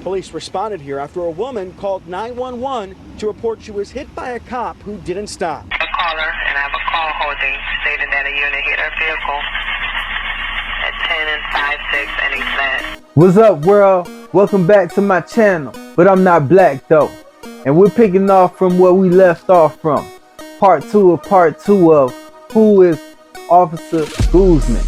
Police responded here after a woman called 911 to report she was hit by a cop who didn't stop. A caller, and I have a call holding stating that a unit hit her vehicle at 10 and 5-6 and he's dead. What's up, world? Welcome back to my channel. But I'm not black though. And we're picking off from where we left off from. Part 2 of Who is Officer Guzman?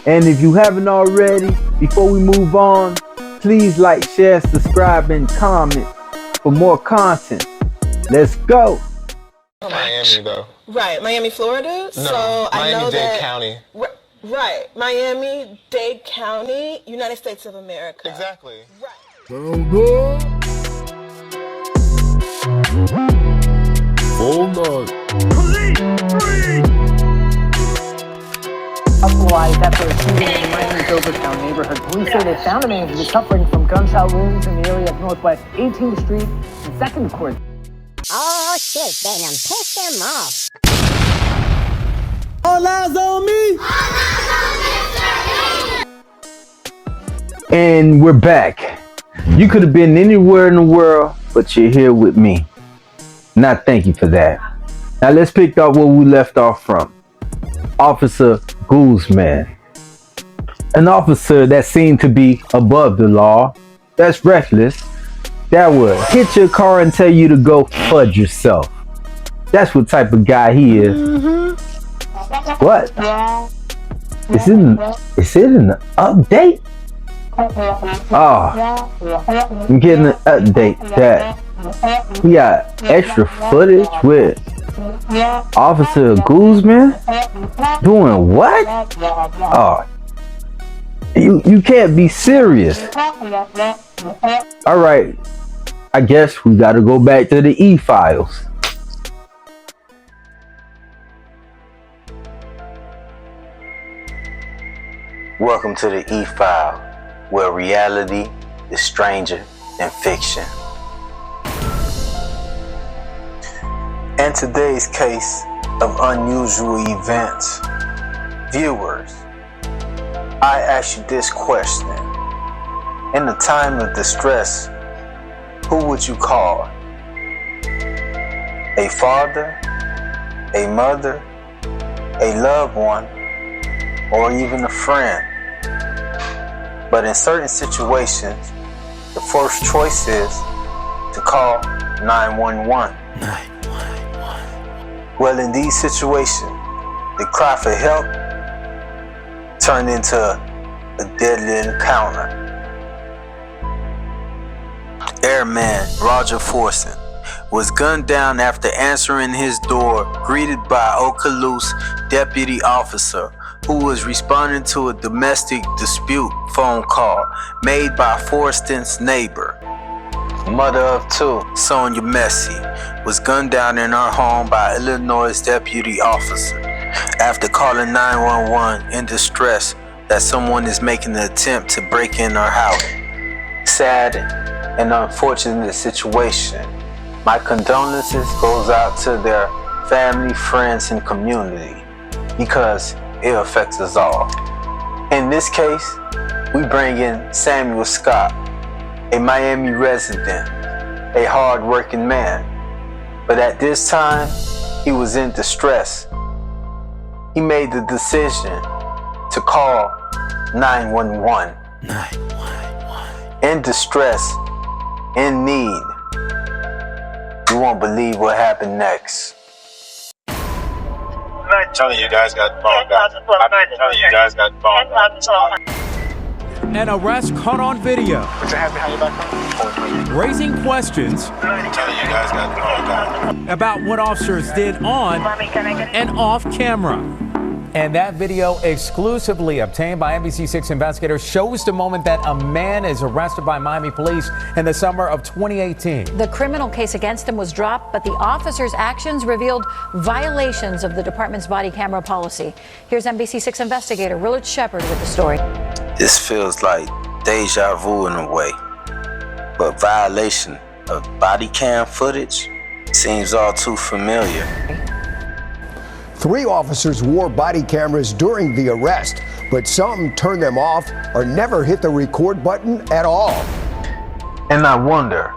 And if you haven't already, before we move on, please like, share, subscribe, and comment for more content. Let's go. Miami, though. Right, Miami, Florida. No, so I know Miami-Dade that, County. Right, Miami-Dade County, United States of America. Exactly. Right. Hold on. Hospitalized after a shooting in the Miami's Overtown neighborhood. Police say they found a man who was suffering from gunshot wounds in the area of Northwest 18th Street and 2nd Court. Oh shit, they done pissed them off. All eyes on me. And we're back. You could have been anywhere in the world, but you're here with me. Now, thank you for that. Now, let's pick up where we left off from. Officer Guzman. An officer that seemed to be above the law. That's reckless. That would hit your car and tell you to go fudge yourself. That's what type of guy he is. What? Is it an update? Oh, I'm getting an update that we got extra footage with Officer Guzman doing what? Oh, you can't be serious. All right, I guess we got to go back to the E-files. Welcome to the E-file, where reality is stranger than fiction. In today's case of unusual events, viewers, I ask you this question. In a time of distress, who would you call? A father, a mother, a loved one, or even a friend? But in certain situations, the first choice is to call 911. Well, in these situations, the cry for help turned into a deadly encounter. Airman Roger Forson was gunned down after answering his door, greeted by Okaloosa deputy officer who was responding to a domestic dispute phone call made by Forston's neighbor. Mother of two, Sonia Messi, was gunned down in her home by Illinois deputy officer after calling 911 in distress that someone is making an attempt to break in her house. Sad and unfortunate situation. My condolences goes out to their family, friends, and community because it affects us all. In this case, we bring in Samuel Scott, a Miami resident, a hard-working man. But at this time, he was in distress. He made the decision to call 911. In distress, in need. You won't believe what happened next. I'm telling you guys got bombed out. I'm telling you guys got bombed out. An arrest caught on video. Put your hands behind your back. Raising questions I'm telling you guys got bombed out. about what officers did on and off camera. And that video, exclusively obtained by NBC6 investigators, shows the moment that a man is arrested by Miami police in the summer of 2018. The criminal case against him was dropped, but the officer's actions revealed violations of the department's body camera policy. Here's NBC6 investigator Roland Shepard with the story. This feels like deja vu in a way, but violation of body cam footage seems all too familiar. 3 officers wore body cameras during the arrest, but some turned them off or never hit the record button at all. And I wonder,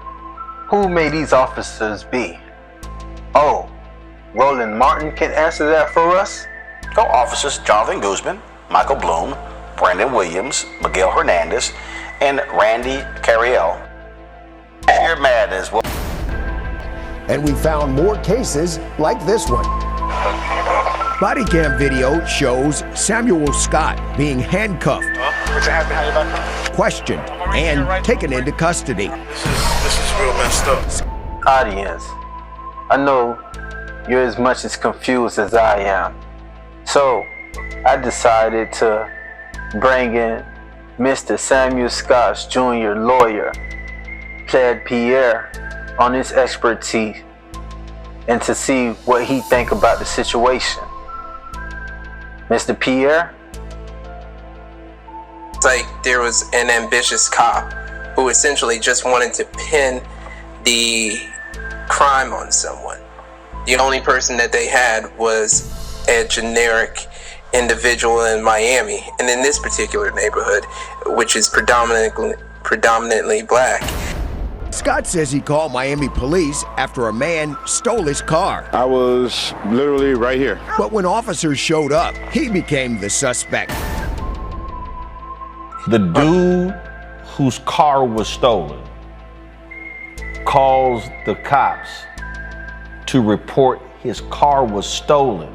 who may these officers be? Oh, Roland Martin can answer that for us? Go officers Jonathan Guzman, Michael Bloom, Brandon Williams, Miguel Hernandez, and Randy Carriel. You're mad as well. And we found more cases like this one. Body cam video shows Samuel Scott being handcuffed, questioned, and taken into custody. This is real messed up. Audience, I know you're as much as confused as I am. So I decided to bring in Mr. Samuel Scott's junior lawyer, Pierre, on his expertise and to see what he think about the situation. Mr. Pierre? It's like there was an ambitious cop who essentially just wanted to pin the crime on someone. The only person that they had was a generic individual in Miami, and in this particular neighborhood, which is predominantly black. Scott says he called Miami police after a man stole his car. I was literally right here. But when officers showed up, he became the suspect. The dude whose car was stolen calls the cops to report his car was stolen,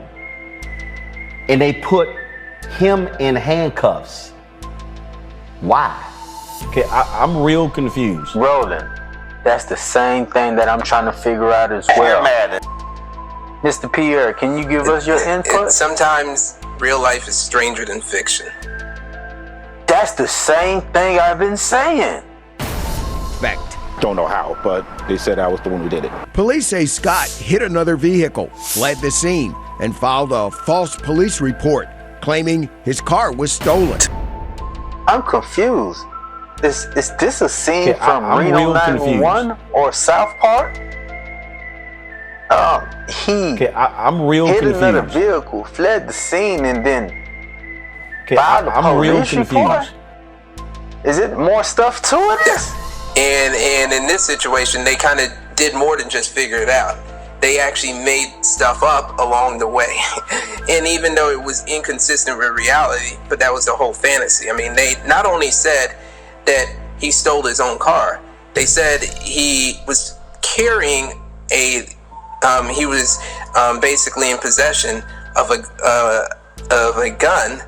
and they put him in handcuffs. Why? Okay, I'm real confused. Roland, that's the same thing that I'm trying to figure out as well. Mr. Pierre, can you give us your input? Sometimes real life is stranger than fiction. That's the same thing I've been saying. Don't know how, but they said I was the one who did it. Police say Scott hit another vehicle, fled the scene, and filed a false police report claiming his car was stolen. I'm confused. Is this a scene Okay, from I'm Reno real 911 confused. or South Park? I'm real hit confused. another vehicle, fled the scene, and then Okay, filed a I'm real police report? confused. Is it more stuff to it? And in this situation, they kind of did more than just figure it out. They actually made stuff up along the way. And even though it was inconsistent with reality, but that was the whole fantasy. I mean, they not only said that he stole his own car, they said he was carrying he was basically in possession of a gun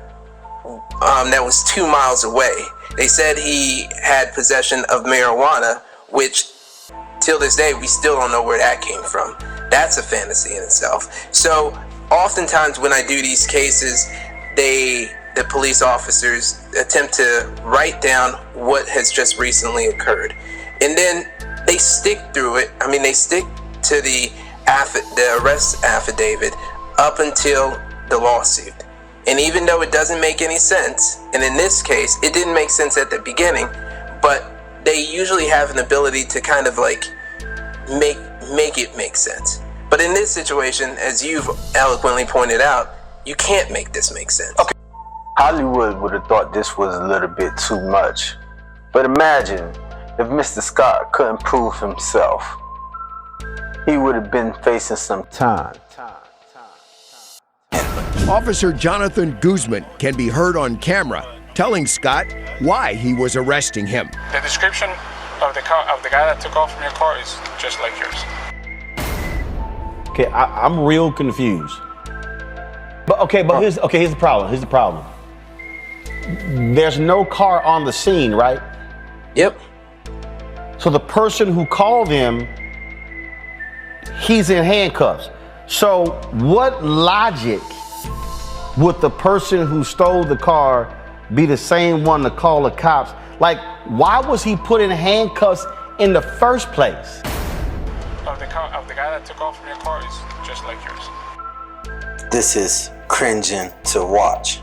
that was 2 miles away. They said he had possession of marijuana, which till this day we still don't know where that came from. That's a fantasy in itself. So oftentimes when I do these cases, the police officers attempt to write down what has just recently occurred, and then they stick through it. I mean, they stick to the arrest affidavit up until the lawsuit. And even though it doesn't make any sense, and in this case, it didn't make sense at the beginning, but they usually have an ability to kind of like make it make sense. But in this situation, as you've eloquently pointed out, you can't make this make sense. Okay. Hollywood would have thought this was a little bit too much. But imagine if Mr. Scott couldn't prove himself. He would have been facing some time. Officer Jonathan Guzman can be heard on camera telling Scott why he was arresting him. The description of the guy that took off from your car is just like yours. Okay, I'm real confused. But here's the problem. There's no car on the scene, right? Yep. So the person who called him, he's in handcuffs. So what logic would the person who stole the car be the same one to call the cops? Like, why was he put in handcuffs in the first place? Of the guy that took off from your car is just like yours. This is cringing to watch.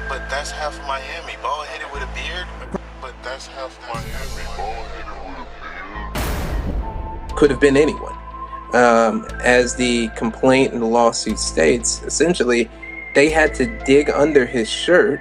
But that's half Miami, bald-headed with a beard. But that's half Miami, bald-headed with a beard. Could have been anyone. As the complaint and the lawsuit states, essentially, they had to dig under his shirt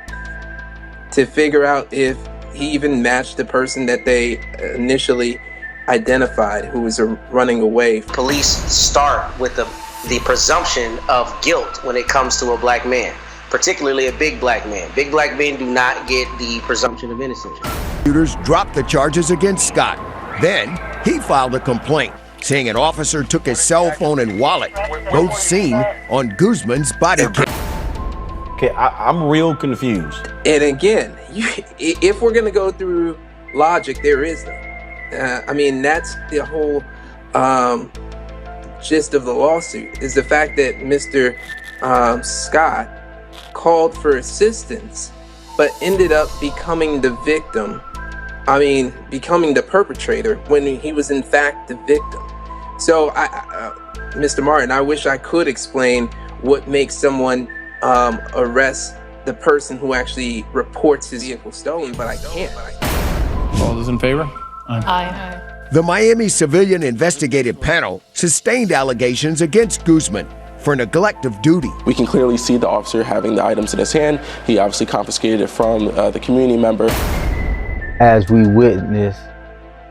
to figure out if He even matched the person that they initially identified who was running away. Police start with the presumption of guilt when it comes to a black man, particularly a big black man. Big black men do not get the presumption of innocence. Prosecutors dropped the charges against Scott. Then he filed a complaint, saying an officer took his cell phone and wallet, both seen on Guzman's body cam. Okay, I'm real confused. And again, if we're gonna go through logic, there is none. I mean, that's the whole gist of the lawsuit, is the fact that Mr. Scott called for assistance, but ended up becoming the victim. I mean, becoming the perpetrator when he was in fact the victim. So, Mr. Martin, I wish I could explain what makes someone arrest the person who actually reports his vehicle stolen, but I can't. All those in favor? Aye. The Miami Civilian Investigative Panel sustained allegations against Guzman for neglect of duty. We can clearly see the officer having the items in his hand. He obviously confiscated it from the community member. As we witnessed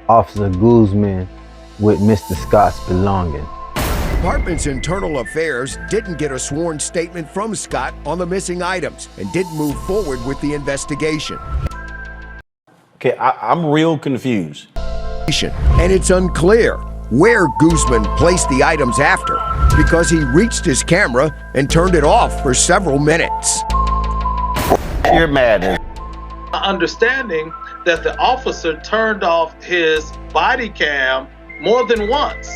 Officer Guzman with Mr. Scott's belongings. Department's Internal Affairs didn't get a sworn statement from Scott on the missing items and didn't move forward with the investigation. Okay, I'm real confused. And it's unclear where Guzman placed the items after, because he reached his camera and turned it off for several minutes. You're mad. Understanding that the officer turned off his body cam more than once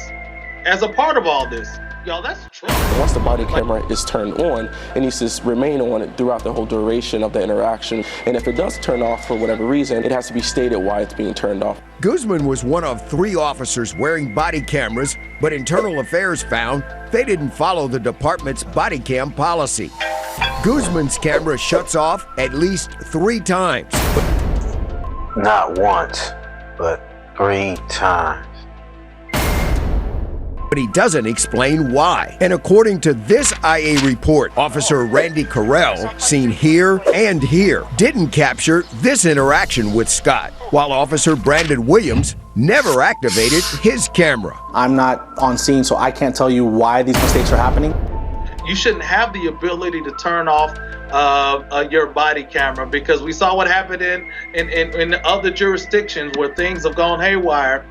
as a part of all this. Y'all, that's true. Once the body camera is turned on, it needs to remain on throughout the whole duration of the interaction. And if it does turn off for whatever reason, it has to be stated why it's being turned off. Guzman was one of 3 officers wearing body cameras, but Internal Affairs found they didn't follow the department's body cam policy. Guzman's camera shuts off at least 3 times. Not once, but 3 times. But he doesn't explain why. And according to this IA report, Officer Randy Carell, seen here and here, didn't capture this interaction with Scott, while Officer Brandon Williams never activated his camera. I'm not on scene, so I can't tell you why these mistakes are happening. You shouldn't have the ability to turn off your body camera, because we saw what happened in other jurisdictions where things have gone haywire.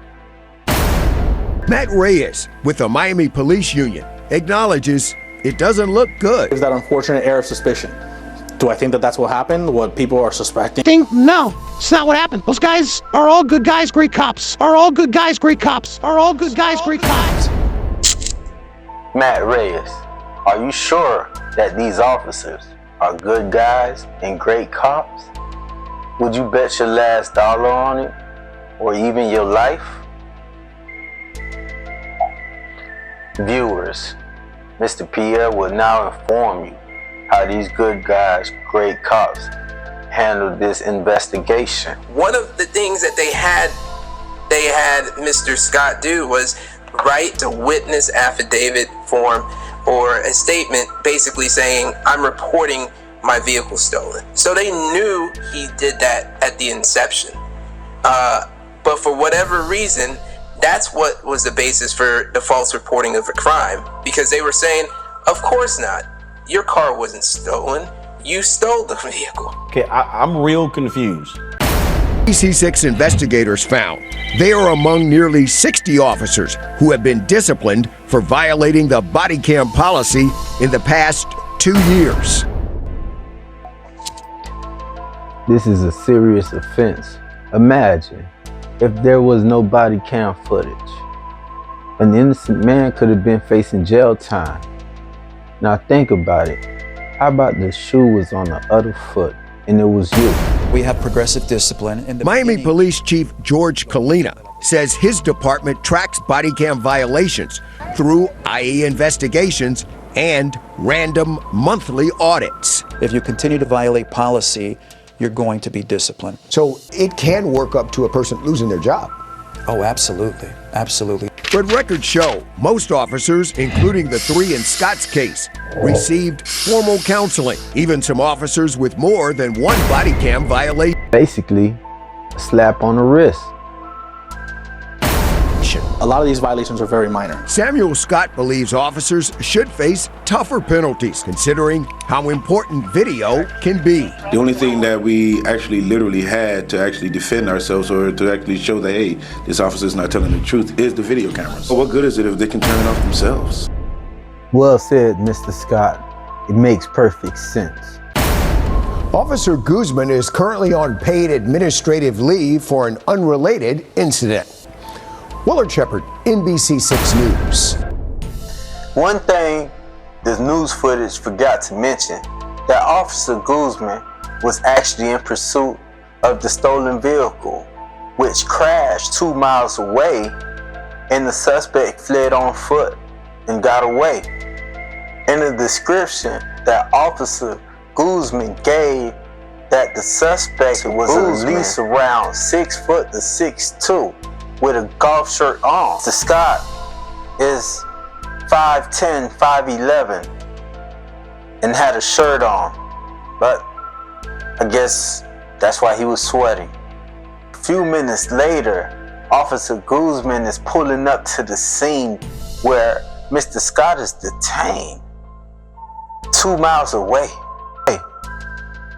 Matt Reyes with the Miami Police Union acknowledges it doesn't look good. There's that unfortunate air of suspicion. Do I think that that's what happened? What people are suspecting? No, it's not what happened. Those guys are all good guys, great cops. Are all good guys, great cops. Are all good guys, great cops. Matt Reyes, are you sure that these officers are good guys and great cops? Would you bet your last dollar on it? Or even your life? Viewers, Mr. Pierre will now inform you how these good guys, great cops, handled this investigation. One of the things that they had Mr. Scott do was write a witness affidavit form or a statement basically saying, I'm reporting my vehicle stolen. So they knew he did that at the inception. But for whatever reason, that's what was the basis for the false reporting of a crime, because they were saying, of course not. Your car wasn't stolen. You stole the vehicle. Okay, I'm real confused. PC6 investigators found they are among nearly 60 officers who have been disciplined for violating the body cam policy in the past 2 years. This is a serious offense. Imagine if there was no body cam footage. An innocent man could have been facing jail time. Now think about it. How about the shoe was on the other foot and it was you? We have progressive discipline. In the Miami Police Chief George Kalina says his department tracks body cam violations through IA investigations and random monthly audits. If you continue to violate policy, you're going to be disciplined. So it can work up to a person losing their job. Oh, absolutely. Absolutely. But records show most officers, including the 3 in Scott's case, received formal counseling. Even some officers with more than 1 body cam violation. Basically, a slap on the wrist. A lot of these violations are very minor. Samuel Scott believes officers should face tougher penalties, considering how important video can be. The only thing that we actually literally had to actually defend ourselves or to actually show that, hey, this officer's not telling the truth is the video cameras. So what good is it if they can turn it off themselves? Well said, Mr. Scott. It makes perfect sense. Officer Guzman is currently on paid administrative leave for an unrelated incident. Willard Shepard, NBC6 News. One thing the news footage forgot to mention, that Officer Guzman was actually in pursuit of the stolen vehicle, which crashed 2 miles away, and the suspect fled on foot and got away. In the description that Officer Guzman gave, that the suspect was at least around 6 foot to 6'2", with a golf shirt on. Mr. Scott is 5'10", 5'11", and had a shirt on, but I guess that's why he was sweating. A few minutes later, Officer Guzman is pulling up to the scene where Mr. Scott is detained 2 miles away.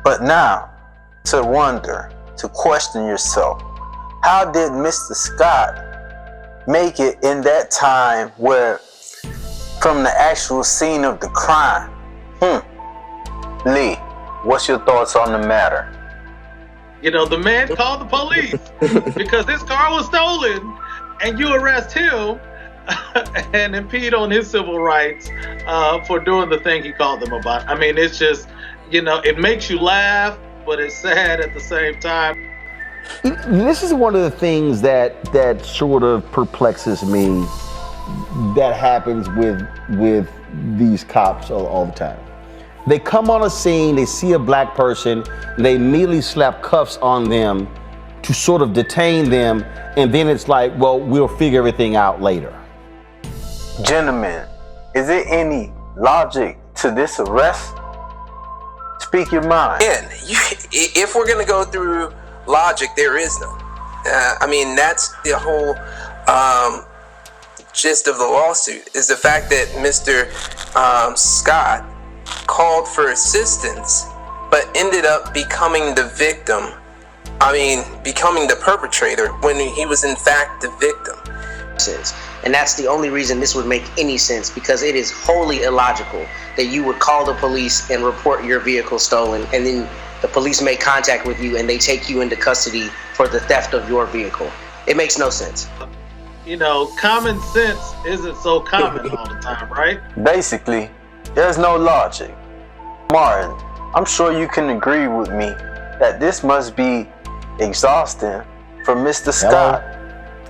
But now, to wonder, to question yourself, how did Mr. Scott make it in that time where, from the actual scene of the crime? Lee, what's your thoughts on the matter? You know, the man called the police because his car was stolen, and you arrest him and impede on his civil rights for doing the thing he called them about. I mean, it's just, you know, it makes you laugh, but it's sad at the same time. This is one of the things that sort of perplexes me that happens with these cops all the time. They come on a scene, they see a black person, they immediately slap cuffs on them to sort of detain them, and then it's like, well, we'll figure everything out later. Gentlemen, is there any logic to this arrest? Speak your mind. And if we're gonna go through logic, there is none. I mean, that's the whole gist of the lawsuit, is the fact that Mr. Scott called for assistance, but ended up becoming the victim. I mean, becoming the perpetrator when he was in fact the victim. And that's the only reason this would make any sense, because it is wholly illogical that you would call the police and report your vehicle stolen, and then the police make contact with you and they take you into custody for the theft of your vehicle. It makes no sense. You know, common sense isn't so common all the time, right? Basically, there's no logic. Martin, I'm sure you can agree with me that this must be exhausting for Mr. Scott.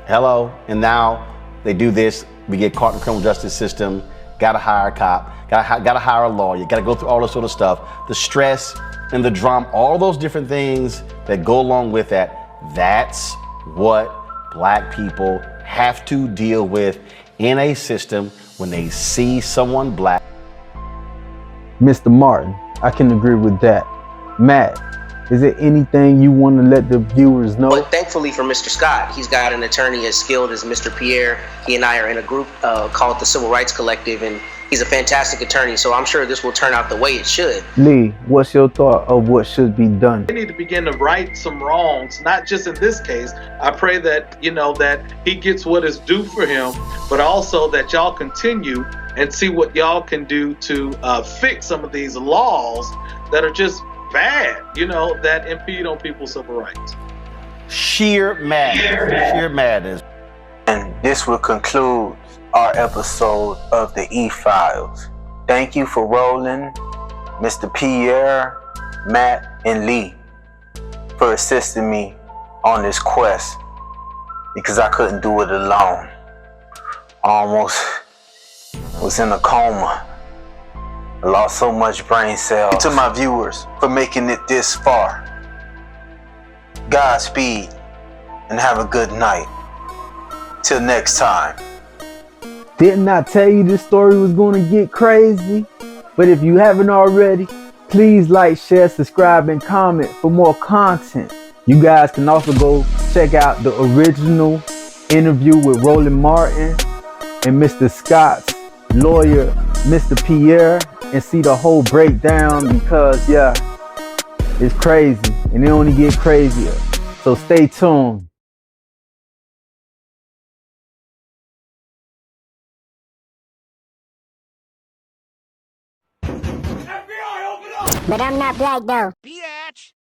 Hello. And now they do this. We get caught in the criminal justice system. Got to hire a cop. Got to hire a lawyer. Got to go through all this sort of stuff. The stress and the drama, all those different things that go along with that. That's what black people have to deal with in a system when they see someone black. Mr. Martin, I can agree with that. Matt, is there anything you want to let the viewers know? But thankfully for Mr. Scott, he's got an attorney as skilled as Mr. Pierre. He and I are in a group called the Civil Rights Collective, and he's a fantastic attorney, so I'm sure this will turn out the way it should. Lee, what's your thought of what should be done? They need to begin to right some wrongs, not just in this case. I pray that, you know, that he gets what is due for him, but also that y'all continue and see what y'all can do to fix some of these laws that are just bad, you know, that impede on people's civil rights. Sheer madness. Sheer madness. And this will conclude our episode of the E-Files. Thank you for Roland, Mr. Pierre, Matt, and Lee for assisting me on this quest, because I couldn't do it alone. I almost was in a coma. I lost so much brain cells. To my viewers for making it this far, Godspeed and have a good night. Till next time. Didn't I tell you this story was going to get crazy? But if you haven't already, please like, share, subscribe, and comment for more content. You guys can also go check out the original interview with Roland Martin and Mr. Scott's lawyer, Mr. Pierre, and see the whole breakdown because, yeah, it's crazy and it only get crazier. So stay tuned. But I'm not black though. Biatch!